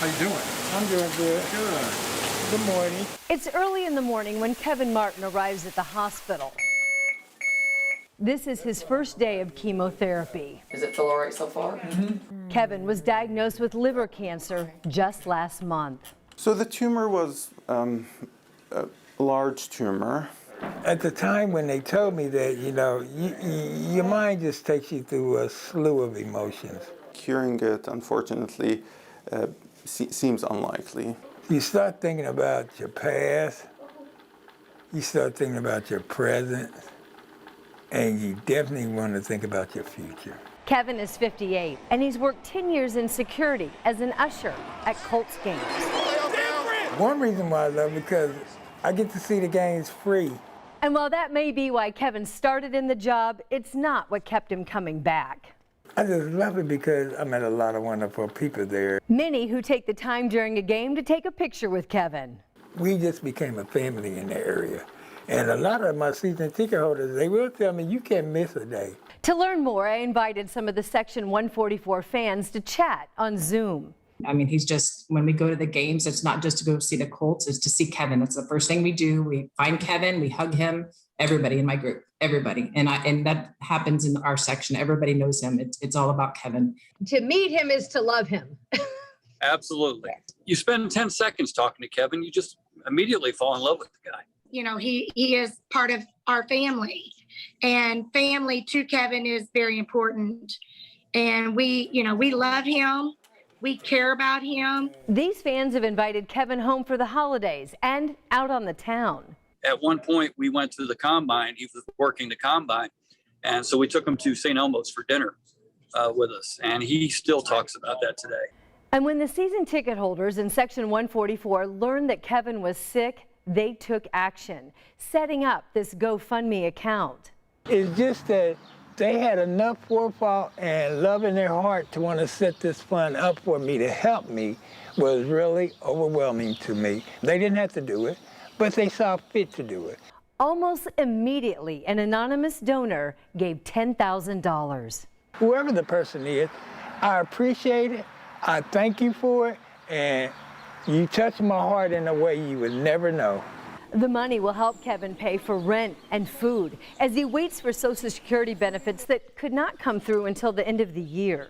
How you doing? I'm doing good. Good. Good morning. It's early in the morning when Kevin Martin arrives at the hospital. This is his first day of chemotherapy. Does it feel all right so far? Mm-hmm. Kevin was diagnosed with liver cancer just last month. So the tumor was a large tumor. At the time when they told me that, your mind just takes you through a slew of emotions. Curing it, unfortunately, seems unlikely. You start thinking about your past, you start thinking about your present, and you definitely want to think about your future. Kevin is 58, and he's worked 10 years in security as an usher at Colts games. One reason why I love it because I get to see the games free. And while that may be why Kevin started in the job, it's not what kept him coming back. I just love it because I met a lot of wonderful people there. Many who take the time during a game to take a picture with Kevin. We just became a family in the area. And a lot of my season ticket holders, they will tell me, you can't miss a day. To learn more, I invited some of the Section 144 fans to chat on Zoom. I mean, he's just, when we go to the games, it's not just to go see the Colts, it's to see Kevin. That's the first thing we do. We find Kevin, we hug him, everybody in my group, everybody. And that happens in our section. Everybody knows him. It's all about Kevin. To meet him is to love him. Absolutely. You spend 10 seconds talking to Kevin, you just immediately fall in love with the guy. You know, he is part of our family, and family to Kevin is very important. And we love him. We care about him. These fans have invited Kevin home for the holidays and out on the town. At one point, we went to the combine. He was working the combine. And so we took him to St. Elmo's for dinner with us. And he still talks about that today. And when the season ticket holders in Section 144 learned that Kevin was sick, they took action, setting up this GoFundMe account. It's just that they had enough forethought and love in their heart to want to set this fund up for me to help me was really overwhelming to me. They didn't have to do it, but they saw fit to do it. Almost immediately, an anonymous donor gave $10,000. Whoever the person is, I appreciate it, I thank you for it, and you touched my heart in a way you would never know. The money will help Kevin pay for rent and food as he waits for Social Security benefits that could not come through until the end of the year.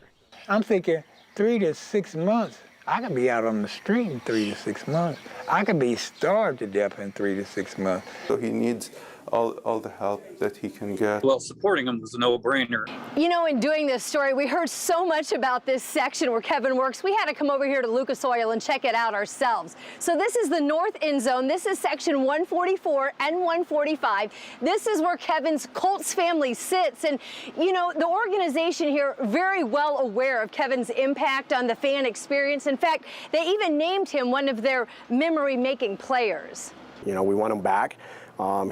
I'm thinking 3 to 6 months. I could be out on the street in 3 to 6 months. I could be starved to death in 3 to 6 months. So he needs all the help that he can get. Well, supporting him was a no-brainer. You know, in doing this story, we heard so much about this section where Kevin works. We had to come over here to Lucas Oil and check it out ourselves. So this is the north end zone. This is section 144 and 145. This is where Kevin's Colts family sits. And, you know, the organization here very well aware of Kevin's impact on the fan experience. In fact, they even named him one of their memory-making players. You know, we want him back.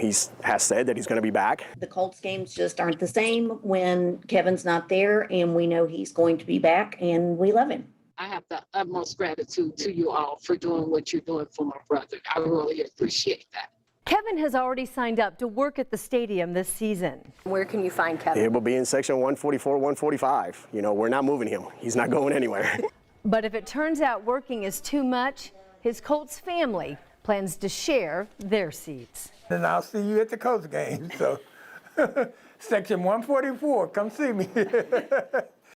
He has said that he's going to be back. The Colts games just aren't the same when Kevin's not there, and we know he's going to be back, and we love him. I have the utmost gratitude to you all for doing what you're doing for my brother. I really appreciate that. Kevin has already signed up to work at the stadium this season. Where can you find Kevin? It will be in section 144, 145. You know, we're not moving him. He's not going anywhere. But if it turns out working is too much, his Colts family plans to share their seats. And I'll see you at the Colts game. So, section 144, come see me.